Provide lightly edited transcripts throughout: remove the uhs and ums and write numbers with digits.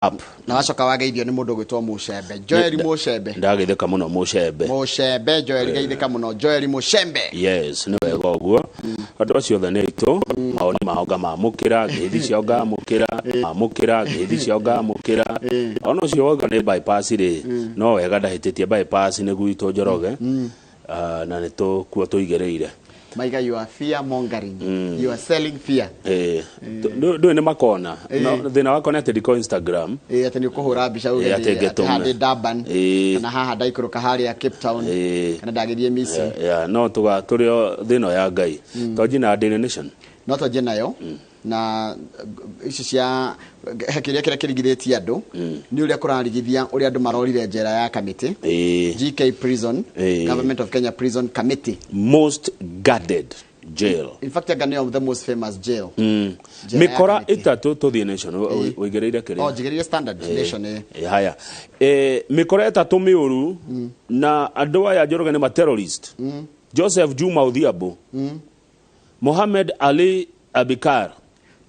up na wacoka wageithio ni mundu gwitwo Mucembe Joel Mucembe ndageitheka muno Mucembe Joel geitheka muno Joel Mucembe yes ni wega uguo andu acio tha ni aitu maoni maoga mamukira ngeithi cionga amukira ngeithi cionga amukira ono cio woga ni bypass ri no wega ndahititie bypass ni gwito Njoroge na ni tu kuo tuigereire Maiga, you are fear mongering. You are selling fear. Do ni makona. No, thina wako na tediko Instagram. Ati ni kuhura bica uge hande Durban. Kana haha ndaikũrũka haria Cape Town. Kana ndagerie misi. No tuga turio thino ya Ngai. Tojina Daily Nation. No tojina yo. Na ici cia hekiria kira kirigithĩtie andu ni uria kurarigithia uria andu marorire njera ya kamiti GK prison Government of Kenya Prison Committee, most guarded jail, in fact the name of the most famous jail. Mikora itatu to the nation wigereire kire jigereire Standard Nation haya mikora itatu miuru na andu aya Njoroge ni ma terrorist Joseph Juma Odhiambo Mohammed Ali Abikar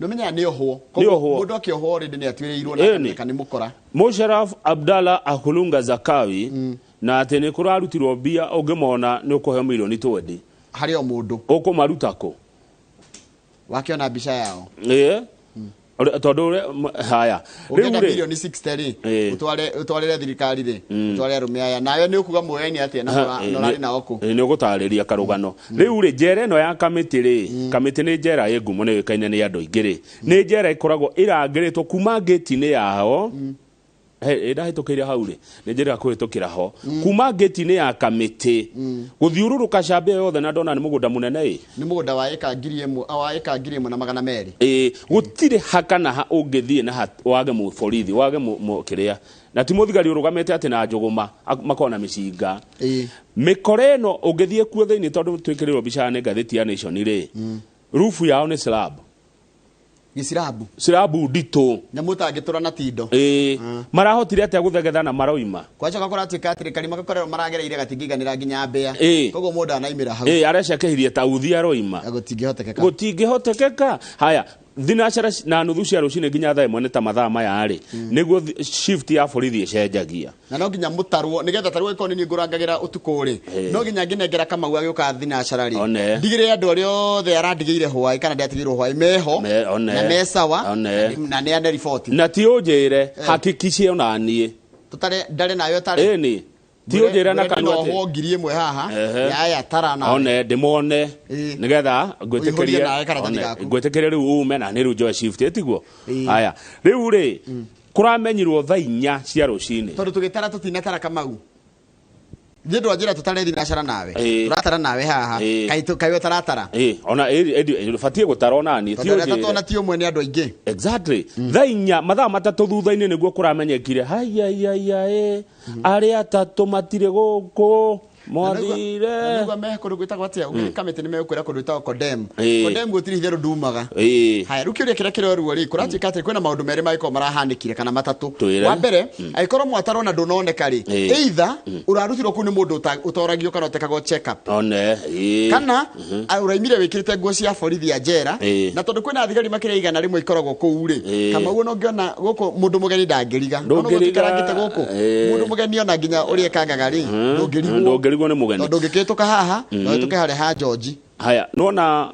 Domenya ni oho mundu akioho rindi ni atwirirwo na kana mukora Musharraf Abdalla Akulunga Zakawi na ati ni kurarutirwo bia ungimona ni ukuhe milioni 20 hari o mundu ukumaruta ko wakiona bica yao tondu haya riu milioni 60 utwarire thirikari ri utwarire rumia ya nayo ni ukuga muoyaini ati na norari na oku ni ugutariria karugano riu ri njera ino ya kamiti ri kamiti ni njera yengumo ni wikaine ni andu ingiri ni njera ikoragwo irangiritwo kuma gate-ini yao ndahitukiria hau ri ni njera kuhitukira ho kuma gate-ini ya kamiti guthiururuka cambe yothe na ndona ni mugunda munene ni mugunda wa eka 1,000 na 200 gutire hakana ha ungithie na wage mu borithi wage mu kiria na ti muthigari urugamete ati na njuguma makona micinga mikoreno ungithie kuo thiini tondu twikirirwo bica ni ngatheti ya Nation ri rufu yao ni slab Sirabu ndito nyamutangitura na tindo marahotire ati guthetha na maroima kwacoka kuratuika atiri karima gakorero maragereire gatingiganira nginya mbea kogo mundu anaimira hau arecakehirie ta uthia roima gutingihotekeka haya thinashara na nuthu cia rucine nginya thaa imwe ni ta mathaa maya ari niguo shift ya borithi icenjagia na no nginya mutarwo nigetha tarwo ikoni ni ngurangagira utuku ri no nginya nginengera Kamau agioka thinashara ri ndigire andu ario othe arandigeire hwai kana ndatigirwo hwai meho na mesawa na ni ane report na ti unjire hakikicie ona nie tutare ndare nayo tare ni ti unjira na kanwa ati ho ngiri imwe haha ya tara na one ndimone nigetha ngwetekeria riu ume na ni riu joy shift etiguo haya riu ri kuramenyirwo thaa 4 cia rucini tondu tugitara tutinatara Kamau Ndio ajira tutare thinashara nawe turatara nawe haha kayo taratara ona fatie gutarona ni ti unjira tona ti umwe ni andu aingi exactly thaa 4 mathaa matatu thutha-ini niguo kuramenyekire haya ari atatu matire guku mwathire niguo mekuru gwitagwo atia kamiti ni mekwira kundu gwitagwo condemn gutiri hither ndumaga haya rukiuria kira kiroruo ri kuratuika ati kwina maundu meri maiko marahanikire kana matatu wa mbere aikorwo mwataro na ndunoneka ri either urarutirwo ku ni mundu utoragio kana utekagwo check up kana uraimire wikirite nguo cia borithi ya njera na tondu kwina thigari makire igana rimwe ikoragwo kuu ri kama uguo no ngiona guku mundu mugeni ndangiriga no gutikarangite guku mundu mugeni ona nginya urie kangaga ri ndungirigwo ni mugeni tondu ngikituka haha no tuke hare ha George haya nona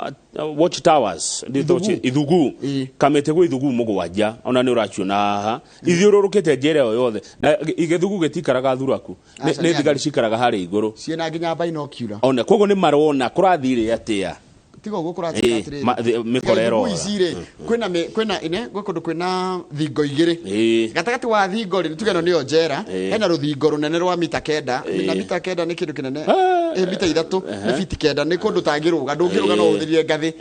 watch towers nditoche ithugu kamete gwe ithugu mugwanja ona ni uraciona haha ithiururukite njera yo yothe na igithugu gitikaraga thuraku ni thigari cikaraga hari iguru ciena nginya binocular ona kogo ni marona kurathire atia tigo gukura atire mikorero kwina ine gwekundu kwina thingo igiri gatagati wa thingo ri tugeno niyo njera hena ruthingo runene rwa mita 9 na mita 9 ni kindu kinene mita 3 ni fiti 9 ni kundu tangiruga ndungiruga no uthirire ngathi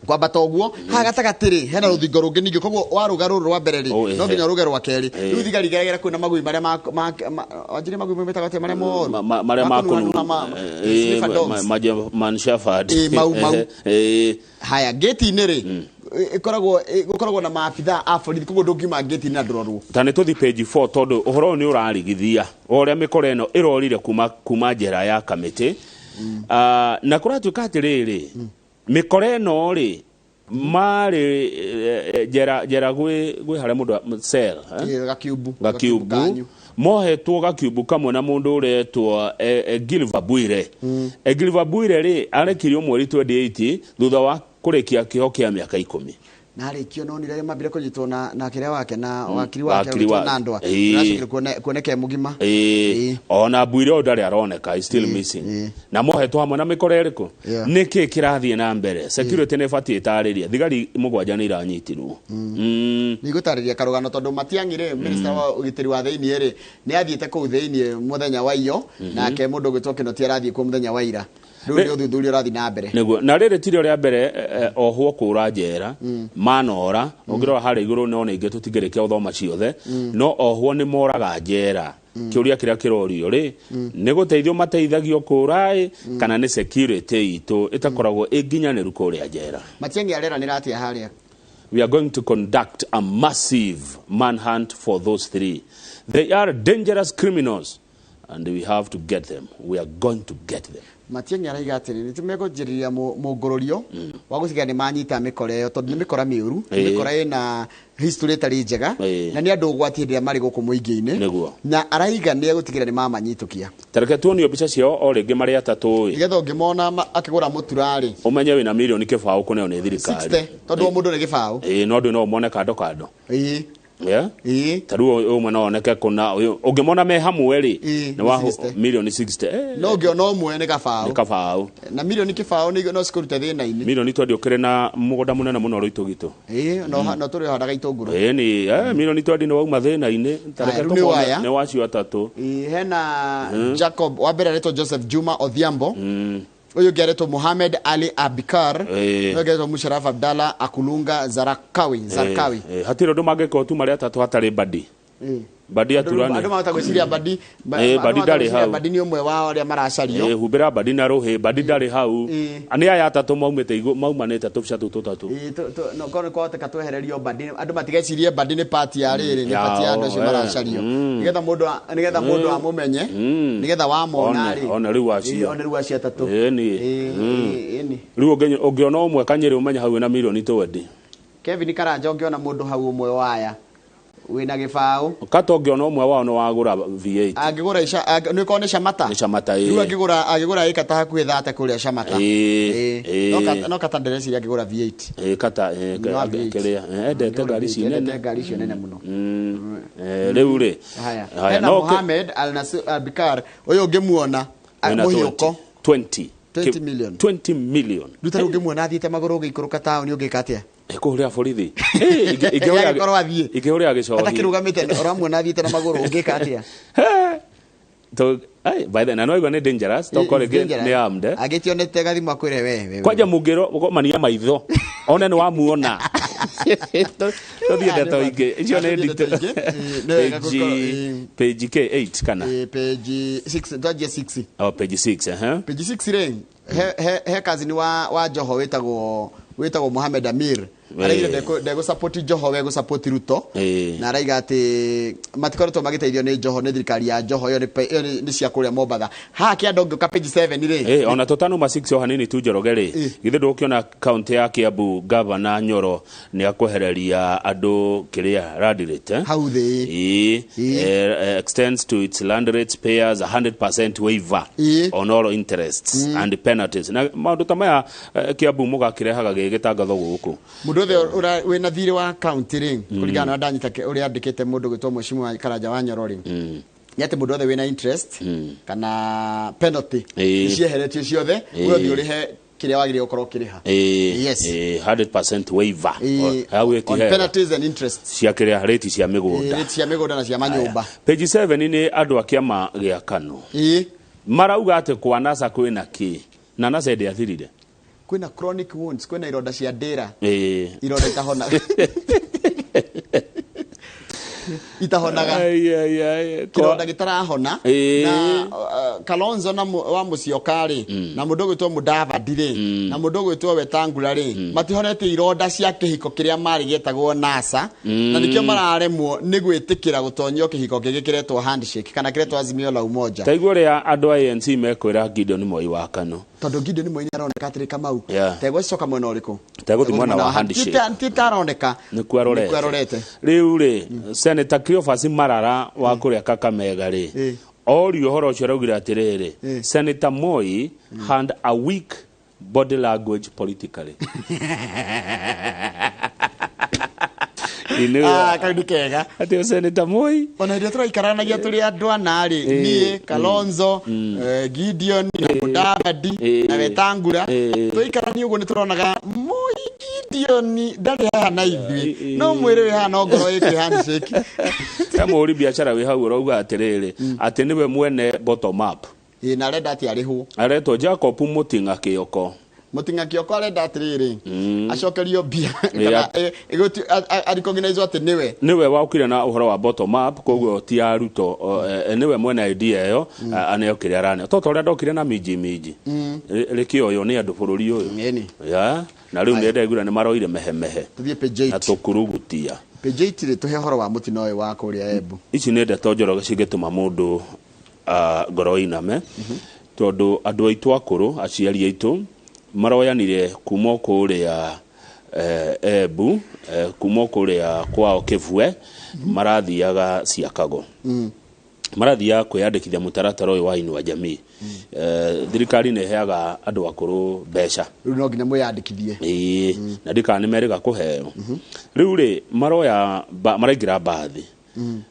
kwamba toguo ha gatagati ri hena ruthingo rungi ningi koguo waruga ruru rwa mbere ri no nginya ruge rwa keri riu thigari geragera kwina magui maria ajiri magui metagate maria moru maria makunu manshafad mau haya gate ni ri ikoragwo na maabitha a borithi koguo ndungiuma gate na ndororwo tani tuthi page 4 tondu uhoro ni urarigithia oria mikore eno irorire kuma njera ya kamiti na kuratuika atiriri mikore eno ri mari jera gwe hare mundu cell gakiubu mohetwo gakiubu kamwe na mundu uretwo Gilva Bwire Gilva Bwire ri arekirio mweri 28 thutha wa kurekia kiho kia miaka 10 na rekio no ni rere mabire kujitwo na kiria wake na wakiri wake na ndwa kuoneke mugima ona Bwire odari aroneka is still missing na mohetwo hamwe na mikore riko niki kirathie na mbere security ne fatie tariria thigari mugwanja ni iranyitirwo ni gutariria karugano tondu matiangire minister wa ugitiri wa theini ri ni athiete ku theini muthenya wa iyo nake mundu gwitwo Kinoti arathie ku muthenya wa ira Ndurio rathi na mbere niguo na riri tirio ria mbere ohwo kura njera manora ongirwa hari iguru no ninge tutigirikia uthoma ciothe no ohwo ni moraga njera kiuria kiria kirorio ri ni guteithio mateithagio kurai kana ni security itu itakoragwo iginyaniru kuria njera Matiang'i arera niratia haria. We are going to conduct a massive manhunt for those three. They are dangerous criminals and we have to get them. We are going to get them. Matiang'i araiga atiri nitumegojiriria mugororio wa gusiga ni manyita mikore yo tondu ni mikora miuru mikora ina history tari njega na ni andu gwati ndia mari guku muingi-ini na araiga ni egutigira ni mamanyitukia tareke tuonio bica cio o ringi mari atatu igetho ngimona akigura muturari umenye wina milioni kibao kuneo ni thirikari 60 tondu mundu ni kibao no ndu no mone kando yeah taruo umwe no oneke kuna ungimona me hamwe ri ni wa milioni 60 no ngio no mwe ni kafao na milioni kifao ni no sikuruta thina-ini milioni twa ndiokire na mugunda munene muno ro itugitu no turi handaga itunguru ni milioni twa ndi no wauma thina-ini tareke tumone ni wacio atatu hena Jacob wa mbere reto Joseph Juma Odhiambo uyu gereto Mohamed Ali Abikar no gereto Musharraf Abdalla Akulunga Zarkawi hatiro ndo mageko tu mari atatu hatari badi badi aturani andu mata gwiciria badi badi ndari hau badi ni umwe wao aria maracario hubira badi na rohe badi ndari hau ani aya atatu maumete igu maumanete tubica tutatu no kono ko ta katwehererio badi andu matigecirie badi ni party ya riri ni party ya andu cio maracario nigetha mundu amumenye nigetha wa mona ri ona riu acio atatu ni riu ungiona umwe kanyiri umenya hau na milioni 20 Kevin Karanja ungiona mundu hau umwe waya wina gifao katongiona umwe wao no wagura V8 agigura ni kone Shamata riu agigura ikata hakuhi 30 kuria Shamata no kata ndereci agigura V8 kata kelia endete gari cio nene muno riu ri haya no Mohamed Al Nasir Abikar uyu ngimuona muhiuko 20 million ruta rugi muona athiite maguru gikuruka tauni ugikatia ekuria borithi ikiuria gicogi atakirugamite oramwe athiite na maguru ugikatia to by the no igone dangerous to call again ni armed agitionete gathimo akwire we kwaja mugiro mania maitho one ni wamuona to thie ndeto ingi icio ni page K8 kana page 6 doje 6 page 6 page 6 ring he kazi ni wa Joho wetagwo Mohamed Amir araigire ndego support Joho we go support Ruto na araiga ati matikoretwo magiteithio ni Joho ni thirikari ya Joho yo ni cia kuria Mombasa ha kiando ngika page 7 ri ona totano ma 6 yo hanini tu Njoroge githe ndukiona county ya Kiambu governor Nyoro ni akuhereria andu kiria land rate how they extends to its land rates payers 100% waiver on all interests and penalties na maundu tamaya Kiambu mugakirehaga gigitangatho guku mundu othe wina thiri wa county ring kuringana na ndanyita uri andikite mundu gwitwo Mheshimiwa Karanja wa Nyoro ring yate mundu othe wina interest kana penalty cieheretio ciothe uthi urihe kiria wagire ukorwo kiriha yes 100% waiver on penalties and interest cia kiria rate cia migunda na cia manyumba page 7 ni andu akiama gia kano marauga ati kwa NASA kwina ki na NASA ndi athirire kwina chronic wounds kwina ironda cia ndira ironda itahona itahonaga kironda gitarahona na Kalonzo na wa Musyoka na mundu gwitwo Mudavadi na mundu gwitwo Wetangula matihonete ironda cia kihiko kiria mari getagwo NASA na nikio mararemwo ni gwitikira gutonyio kihiko gigikiretwo handshake kana kiretwo Azimio la Umoja. Taigua ria andu a ANC mekwira Gideon Moi wa Kano tondu Gideon Moi aroneka atiri Kamau tegwa coka mwena uriku teguthi mwena wa handshake titaroneka ni kwarorete riu Senator Cleophas Marara wa kuria Kakamega ori uhoro ucio raugira atiriri Senator Moi had a weak body language politically. Kaudi kega ati Senator Moi ona ndio turaikaranagia turi andu anari nie Kalonzo Gideon na Mudavadi na Wetangula tuikarania ugo nituronaga Moi Gideon ndari hana ithui no mwire hana ngoro iki handshake kama uri biashara we hau urauga atiriri ati niwe mwene bottom up na reda ati arihu areto Jacob Mutinga Kioko arenda atiriri acokerio bia igoti arikognize ati niwe waukire na uhoro wa bottom up koguo ti aruto niwe mwena idea yo aneyokire arane toto ria ndokire na miji rekio yo ni andu bururi uyu ya na riu ndenda igura ni maroire mehemehe tuthie page 8 atukurugutia page 8 tuhe horo wa mutino uyu wa kuria Embu ici ni ndeto njoro cigituma mundu ngoro iname tondu andu aitu akuru aciari aitu maroyanire kuma kuria Embu kuma kuria kwao Kivwe marathiaga Ciakago marathia kwiyandikithia mutaratara uyu wa Inua Jamii thirikari ne heaga andu akuru mbeca riu no nginya mwiyandikithie na ndikani meriga kuheo riu ri maroya maraingira bathi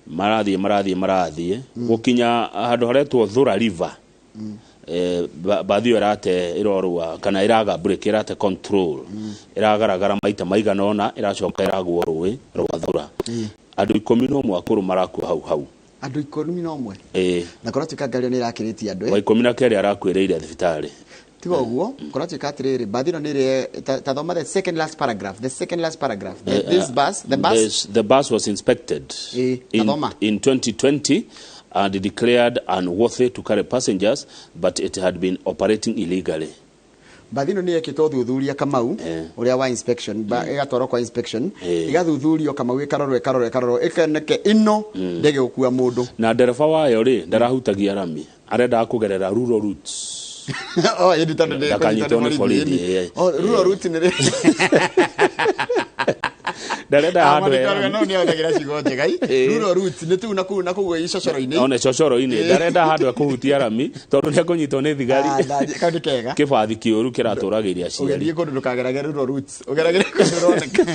marathie gukinya handu haretwo Thura River bathi irate irorwa kana iraga break irate control iragaragara maita maigana ona iracoka iragwo ruwi rwa Thura andu 11 akuru maraku hau andu 11 na kora tukangario ni irakiritie andu wa 12 arakwiriire thibitari tigo guo kora tukatiriri bathi no nire tathoma the second last paragraph the bus was inspected in 2020 and declared unworthy to carry passengers, but it had been operating illegally. Bathino ni ekito thuthuria Kamau uria wa inspection igatwaro kwa inspection igathuthurio Kamau ikarorwo ikeneke ino ndege gukua mundu na ndereba wayo ndarahutagia rami arenda kugerera rural routes edita ndege rural routes ni ndarenda handu no ni aonagira cigonje gai rural routes ni tu na kuwe icocoro-ini one cocoro-ini ndarenda handu akuhutia rami tondu ni akunyitwo ni thigari kandi kega kibathi kiuru kiraturagiria ciari ugerie kundu ndukagerage rural routes ugeragire kuroneka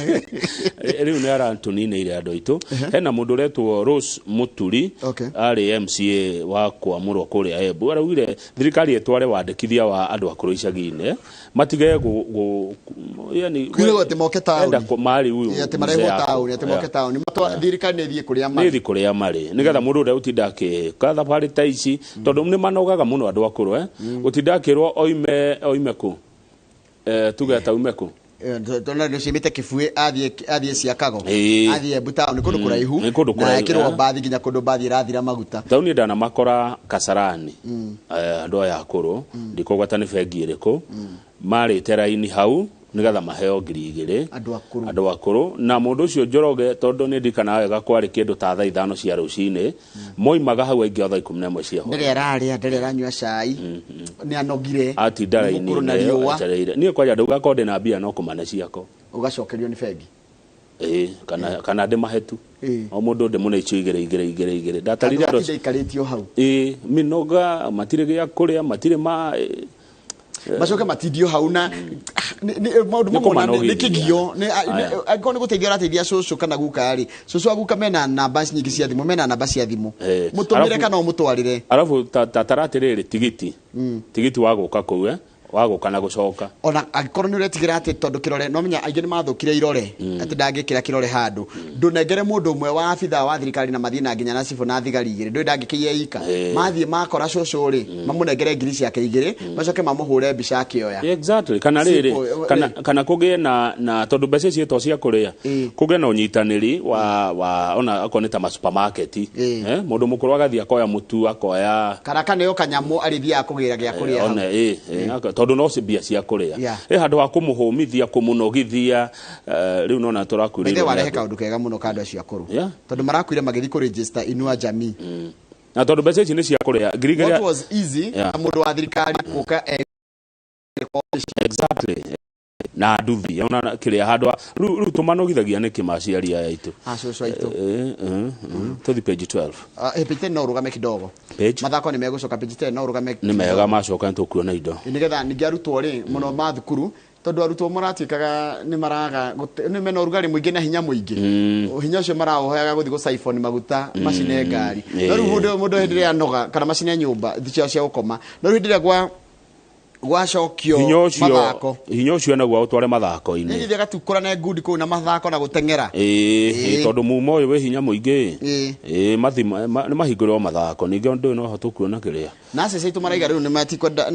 riu ni arantunine andu aitu hena mundu retwo Rose Muturi ari MCA wa kwamurwo kuria Embu araugire thirikari etware wandikithia wa andu akuru icagi-ini matige yani kwiro ati moke tauni mari uyu mareho tauni ati moke tauni matwa thirikari ne thie kuria mari kuria mari nigetha mundu ure utinda ki katha pari ta ici tondu ni manogaga muno andu akuru utinda kirwo oime ku tugeta umeku tona ndio cimite Kivue athie Ciakago athie Embu tauni kundu kuraihu na kirwo bathi ginya kundu bathi irathira maguta tauni ndana makora Kasarani andu aya akuru ndikogwata ni bengi iriku mari teraini hau nigatha maheo 2,000 andu akuru na mundu ucio Njoroge tondu ni ndikana wega kwari kindu ta thaa 5 cia rucini moimaga hau aingi thaa 11 cia ho ndere aranyua cai ni anogire ati ndaraini ni kwaja nduga konde na bia no kumane ciako ugacokerio ni bengi kana ndi mahetu o mundu ndi mune icio igere ndatarire andu ndikaritio hau minoga matire gya kuria matire ma macoke matidio hau na maundu mamwe ni kigio ni agone guteithia rateithia cucu kana guka ari cucu aguka mena namba nyingi cia thimu mena namba cia thimu mutumire kana umutwarire arafu tataratiriri tigiti wa guka kuu wago kana gucoka ona agikorwo ni uretigira ati tondu kirore no menya aingĩ ni mathukire irore ati ndangikira kirore handu ndunengere mundu umwe wa abitha wa thirikari na mathie na nginya na cibu na thigari igiri ndu ndangikĩie ika mathie makora cucu ri mamunengere ngiri ciake igiri macoke mamuhure mbica akioya exactly kana riri kana kugie na tondu mbeca cieto cia kuria kugie na unyitaniri wa ona akoneta ma supermarket mundu mukuru agathia akoya mutu akoya karaka niyo kanyamu arithia akugira gia kuria ona tondu no cibia cia kuria handu wa kumuhumithia kumunogithia riu nona turakwirira ndio warehe kaundu kega muno kandu cia kuru tondu marakwire magithi ku register Inua Jamii na tondu mbeca ici ni cia kuria ngirigiria what was easy mundu wa thirikari kuka exactly na nduthi ona kiria handu ru tumanogithagia ni kimaciari aya itu acucu aitu tuthi page 12 page 10 no rugame kidogo mathako ni megucoka page 10 no rugame ni mega macoka ntukuona indo nigetha ningi arutwo ri muno ma thukuru tondu arutwo maratikaga ni maraga ni mena urugari muingi na hinya muingi hinya ucio maraohaga guthi go siphon maguta macine ngari no ru mundu hindire anoga kana macine nyumba thicio cia gukoma no ru hindire gwacokio mathako hinya ucio naguo utware mathako-ini ni thiaga tukura na ngundi ku na mathako na gutengera tondu mumo uyu we hinya muingi mathi ni mahingurwo mathako ningi ndu no hotu kuona kiria na cece itu maraiga riu ni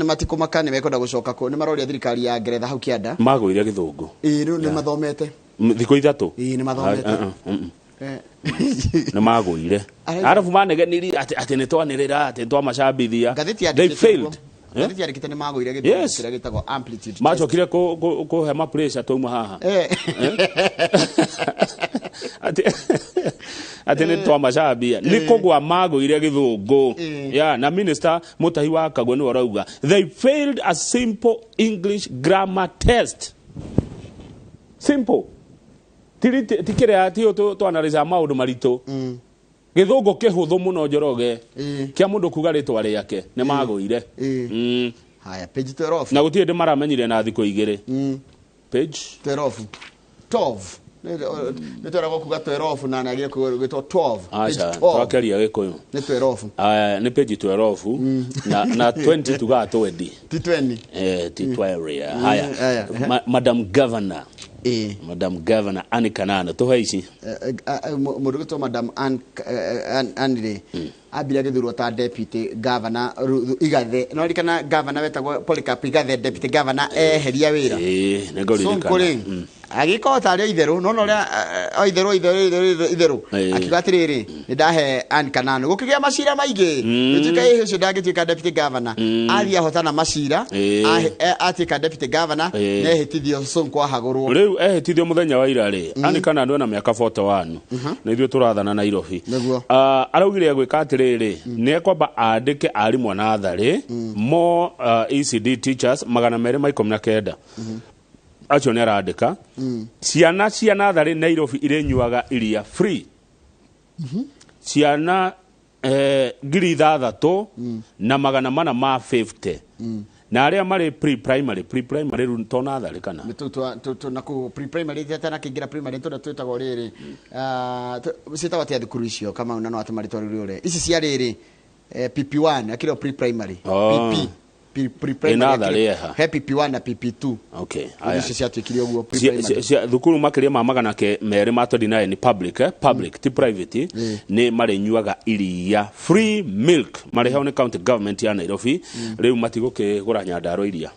matikumaka ni mekwenda gucoka ku ni maroria thirikari ya Ngeretha hau kianda magwire githungu riu ni mathomete thiko ithatu ni mathomete na magwire arafu manegeniri ati ni twanirira ati twamacambithia they failed Ngathiti arikite ni magwire githungu kira gitagwo amplitude macokire ku hema pressure touma haha ati ni twamacambia ni kugwa magwire githungu na minister Mutahi wa Kagwe ni orauga they failed a simple English grammar test simple tikire ati twanariza maundu marito githungu kihuthu muno njoroge kia mundu kuga ritwa riake ni magwire haya page 12 na gutie ndi maramenyire na thiko igiri page 12 ni tora kuga 12 na nagire gwitwa 12 acha twakeria gikuyu ni 12 aya ni page 12 na 20 tuga 20 T20 T20 haya Madam Governor Madam Governor Anne Kanana to haici mundu gitwa Madam Anne abira githurwo ta deputy governor igathe no rikana governor wetagwo Polycarp igathe deputy governor eheria wira ngori agikota ari itheru no ria itheru akigatiriri ni ndahe Anne Kanana gukigia macira maingi njika icio ndagitika deputy governor aria hotana macira atika deputy governor ne hitithio Sonko ahagurwo riu ehitithio muthenya wa ira ri Anne Kanana ena miaka 41 na ithuĩ turathana Nairobi araugire gwika atiriri ni ekwamba andike arimũ natharĩ more ECD teachers 219 acio ni arandika ciana cia natharĩ Nairobi irenyuaga iria free ciana 6,000 na 450 na aria mari pre-primary ru to natharĩ kana to na ku pre-primary tena kingira primary to twetagwo riri citagwo tia thukuru icio kama una no atumarito riri ici cia riri PP1 akiro pre-primary pre-primary PP1 na PP2 okay ici cia twikire uguo pre-primary thukuru makiria ma magana ke mere matodina ni public ti private ni marenyuaga iria free milk mareho ni county government ya Nairobi riu matiguke gura nyandaro iria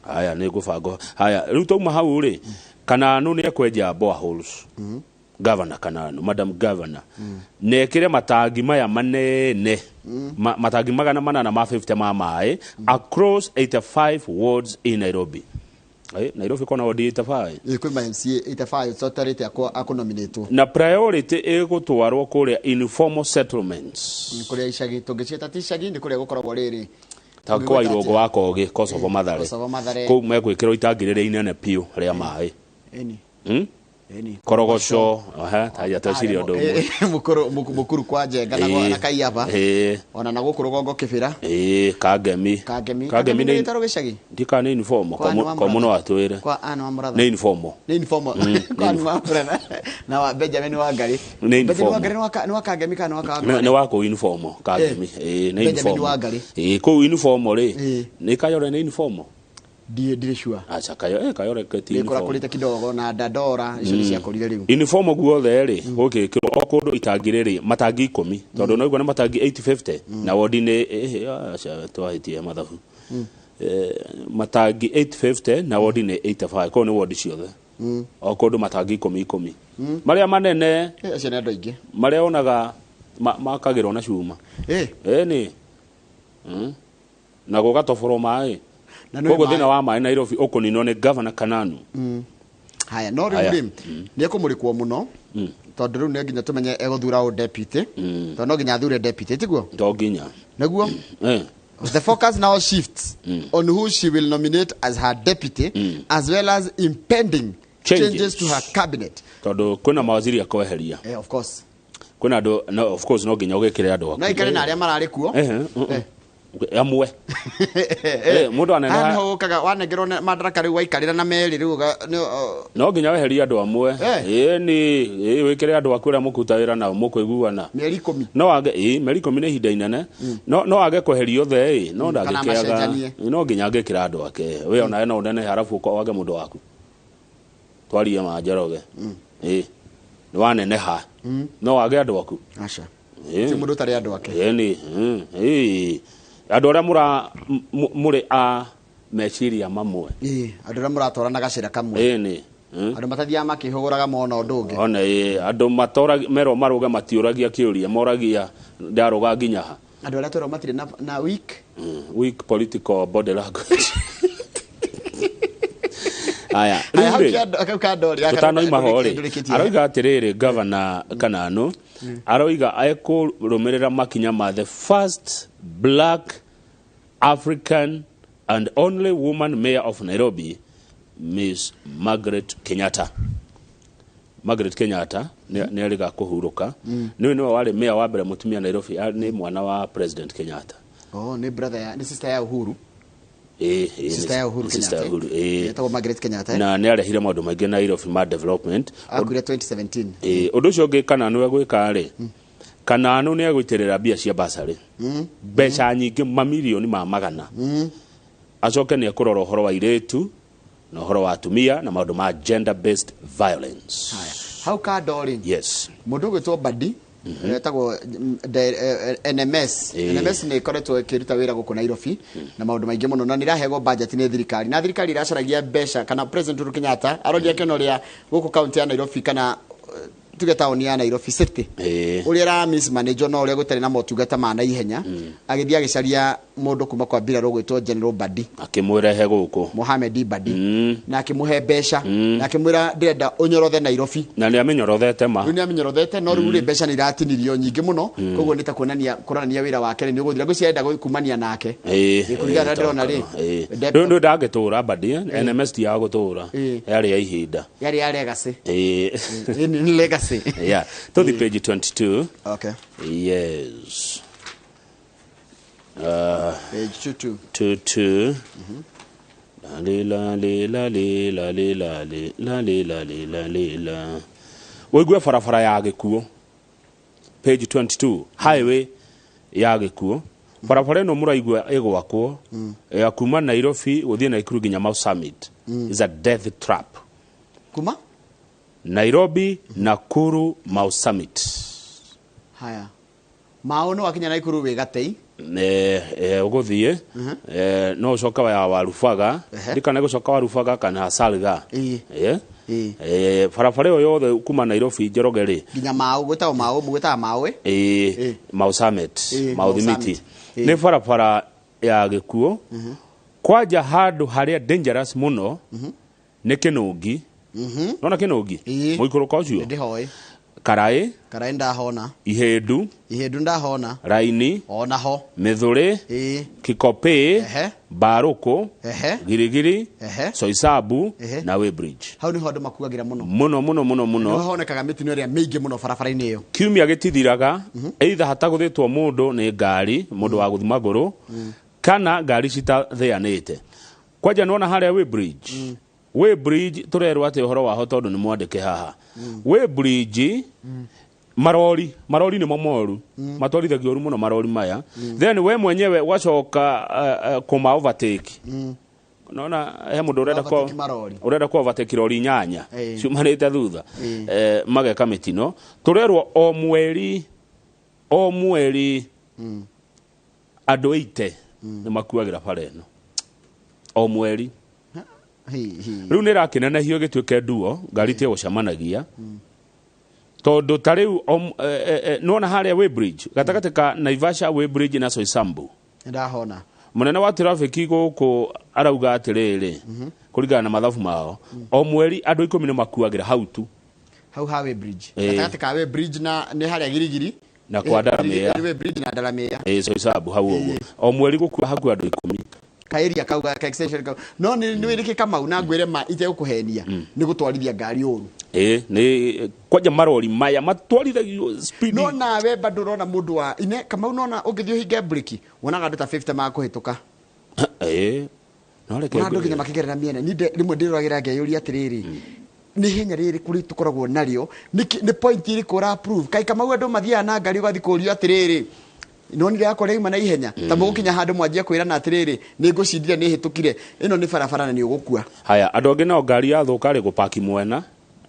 haya ni gubango haya riu tauma hau ri kana no ni ekwenja boreholes governor kana Madam Governor nekire matangi maya manene matangi magana 850 ma mai across 85 wards in Nairobi Nairobi kona ward 85 kwa MCA 85 sotarite akonominate na priority egutwarwo kuria informal settlements kuria icagi tungicieta tishagi ni kuria gukoragwo riri takwa irogo wako ge Kosovo Mathare ko megwikirwo itangirire inene piu ria mai eni korogoco taya taciri ondo mukuru kwa njenga na kaiyaba ona na gukuru gongo kibira kagemi ni taro gicagi ndika ni uniform kwa muno atwire kwa ana wa muratha ni uniform kwa ana wa muratha na wa Benjamin wa Ngari ni wa kagemi kana wa ni wako uniform kagemi ni uniform ko uniform ri ni kayore ni uniform Ndire sure. Acha kayo reketi uniform. Kulite kidogo na dadora icio cia korire riu. Uniform guothe ri gukikirwo okundu itangire ri matangi 10 tondu no igwa na matangi 850 na wodi ni acha twahitie mathabu. Matangi 850 na wodi ni 85 ko ni wodi ciothe. Okundu matangi 10 maria manene acio ni andu aingi maria onaga makagirwo na cuma ni na gugatoboro mai kogo thina wa mai Nairobi ukunino ni governor Kananu. Haya no riu ni ekumurikwo muno tondu riu ni nginya tumenye eguthura o deputy tondu no nginya thure deputy tiguo to nginya naguo the focus now shifts on who she will nominate as her deputy as well as impending changes to her cabinet tondu kuna mawaziri akweheria of course kuna ndo no, of course no nginya ugekire andu na ikare na aria marari kuo amwe mundu anene ho kaga wanengerwo madaraka riu waikarira na meri riu no nginya weheria andu amwe ni wikire andu akwira mukutawira na mukwiguana meri 10 no age meri 10 ni hinda inene no age kweheria othe no ndagikiaga no nginya agekira andu ake we ona no ndene harafu ko wage mundu waku twarie manjeroge ni waneneha no wage andu aku acha ti mundu tari andu ake ni andu aria muri a meciria mamwe andu aria muratwarana gacira kamwe ni andu matathia makihuguraga mono ndungi ona andu matora mero maruga matiuragia kiuria moragia ndaruga nginya ha andu aria twero matire na weak political body language aya tutano imahori aroiga atiriri governor Kananu aroiga akurumirira makinya ma the first black African and only woman mayor of Nairobi, Miss Margaret Kenyatta ni ariga kuhuruka ni wale mayor wa mbere mutumia Nairobi ni mwana wa President Kenyatta ni brother ni sister ya Uhuru sister ya Uhuru Kenyatta Margaret Kenyatta na ni arehire maundu maingi Nairobi ma development akuria 2017 undu ucio ungi Kananu egwika ri Kananu ni egwitirira bia cia basari beca nyingi mamilioni ma magana acoke ni ekurora uhoro wa iretu na uhoro wa atumia na maundu ma gender based violence how ka dorin yes mundu gwitwo Badi etagwo NMS ni ikoretwo ikiruta wira guku Nairobi na maundu maingi muno na nirahego budget ni thirikari na thirikari iracaragia mbeca kana President Uhuru Kenyatta arodia kenoria guku county ya Nairobi kana tuge taoni ya Nairobi city uria ra miss manager no uria gutari na motungata ma na ihenya agithia gicaria mundu kuma kwa bira rogwitwo General Badi akimwirehe guku Mohamed Badi na akimuhe mbeca na akimwira ndirenda unyorothe Nairobi na ni amenyorothete ma ni amenyorothete no ruri mbeca ni ratinirio nyingi muno koguo ni ta kuonania wira wake ni uguthira gucienda kumania nake kurigana ndona ri ndo ndagitura Badi NMS ya gutura yari ya ihinda yari ya legacy ni legacy yeah to the page 22 okay yes page 22 la wigwe farafara ya gikuo page 22 highway ya gikuo farafara no muraigwa egwakwo ya kuma Nairobi uthie Nakuru nginya Mau Summit is a death trap kuma Nairobi Nakuru Mau Summit haya maono wakinya Nakuru we gatei uguthie no coka wa warubaga ndikana gucoka warubaga kana salga farafara yo yothe kuma Nairobi Njorogere nginya Mau gwita Mau Mau Summit Mau Thimiti ni farafara ya gikuo kwaja handu haria dangerous muno ni Kinungi nona Kinungi muikuruka ucio ndihoi Karai ndahona Ihedu ndahona Raini ona ho Mithuri Kikope Baruko Girigiri Soisabu na Weybridge hau ni hondo makuagira muno muno honekaga mitino ria mingi muno barabara-ini iyo kiumia gitithiraga either hataguthitwo mundu ni ngari mundu wa guthima nguru kana ngari citathianite kwaja nona haria Weybridge turerwo ati uhoro waho tondu ni mwandike haha Weybridge marori ni momoru matwarithagio muno marori maya then we mwenyewe wacoka kuma overtake nona he mundu urenda kwa overtake lori nyanya ciumanite thutha mageka mitino turerwo o mweri andu 80 ni makuagira bara ino o mweri riu ni rakinenehio gituike nduo ngari tie gucamanagia tondu tariu nona haria way bridge gatagati ka Naivasha way bridge na Soisambu ndahona munene wa traffic guku arauga atiriri kuringana na mathabu mao o mweri andu 10 ni makuagira hau way bridge gatagati ka way bridge na ni haria girigiri na kwa Daramea way bridge na Daramea Soisambu hau uguo o mweri gukua haku andu 10 kairia kauga ka extension no ni wirike kama una ngwire ma ite gukuhenia ni gutwarithia ngari uru ni kwaja marori maya matwarithagio speed no na we bado rona mundu wa ine kama unaona ungithio hinge breki wonaga andu ta 50 makuhituka no reke andu nginya makigerera miene ni rimwe ndiruragira ngeyuria atiriri ni hinya riri kuri tukoragwo nario ni point iri kura approve kai kama andu mathia na ngari ugathi kurio atiriri no ni yakore ima na ihenya ta mugukinya handu mwanjia kwira na atiriri ni ngucindira ni hitukire ino ni barabara na ni ugukua haya andu angi no ngari yathuka ri gupaki mwena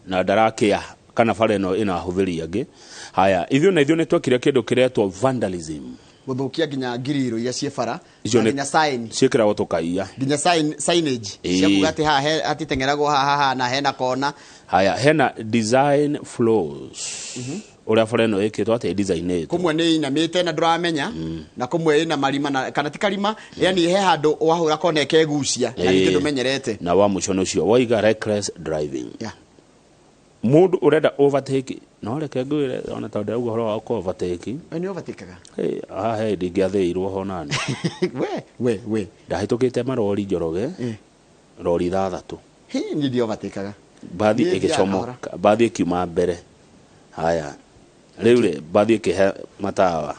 na ndarakia kana bara ino ina huthiri angi haya ithio ni twekire kindu kiretwo vandalism guthukia nginya ngiriro iria cie bara nginya sign ciekira gutukaia nginya signage cia kugati ha atitengeragwo ha na hena kona haya hena design flaws uria bara ino ikitwo ati design ito kumwe ni inamite na nduramenya na kumwe ina marima na kana ti karima yani he handu wahura kona kegucia na ni kindu menyerete na wa mucono cio waiga reckless driving mundu urenda overtake no reke ngwire ona tondu ugo horo wa overtake ni overtakaga he ndingiatheirwo ho nani we ndahitukite marori njoroge rori 3 ni ndio overtakaga bathi igicomoka bathi ikiuma mbere haya riu bathi ikihe matawa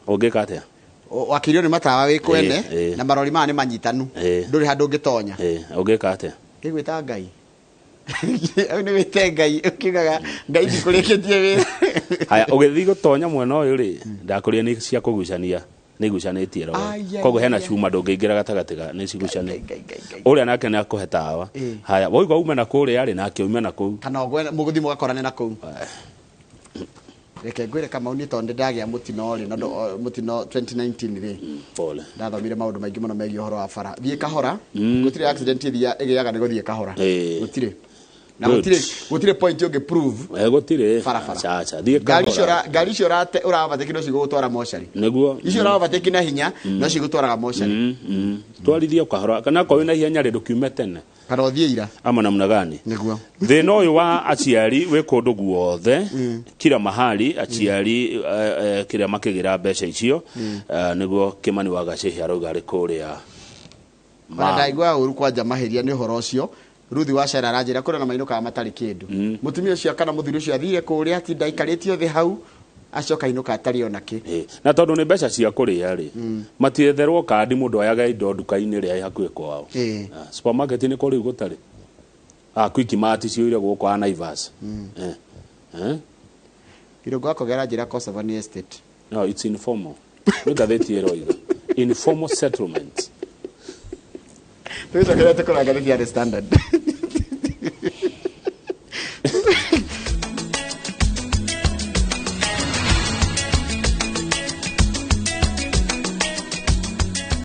ungika atia wakirio ni matawa wi kwene na marori ma ni manyitanu nduri handu ngitonya ungika atia kigwita ngai ni wite ngai ukigaga ngai ndikureketie wira haya ugithi gutonya mwena uyu ri ndakuria ni cia kugucania ni gucanitie ro kogo hena cuma ndungiingira gatagatiga ni cigucani uria nake ni akuhe tawa haya woigwa ume na kuri ari nake ume na kuu kana ogwe muguthi mugakorane na kuu reke ngwire kama uni tonde ndagia mutino ri no mutino 2019 ri pole ndathomire maundu maingi muno megie horo wa bara thie kahora gutire accident iria igiaga ni guthie kahora gutire na gutire point yoge prove gutire cha thie kahora gari ciora urabateki no cigutwara moshari niguo icio urabateki na hinya no cigutwaraga moshari twarithia kahora kana kwa wina hinya ri ndukiume tene kana uthie ira ama namna gani niguo thina uyu wa aciari wi kundu guothe kila mahali aciari kiria makigira mbeca icio niguo Kimani wa Gacihi arauga ri kuria ndaigwa uru kwanja mahiria ni horo ucio Ruthi wa Shara ranjira kuna na mainuka matari kindu mutumia ucio kana muthuri ucio athire kuria ati ndaikaritio thi hau acoka inuka atari onake na tondu ni mbeca cia kuria ri matietherwo kandi mundu ayaga indo nduka-ini ri hakuhi kwao supermarket ni kuri gutari Quick Mart cio ire guko Naivas irogo akogera njira Kosovani Estate no it's informal ngatheti eroiga informal settlement tuicokerete kuraga the standard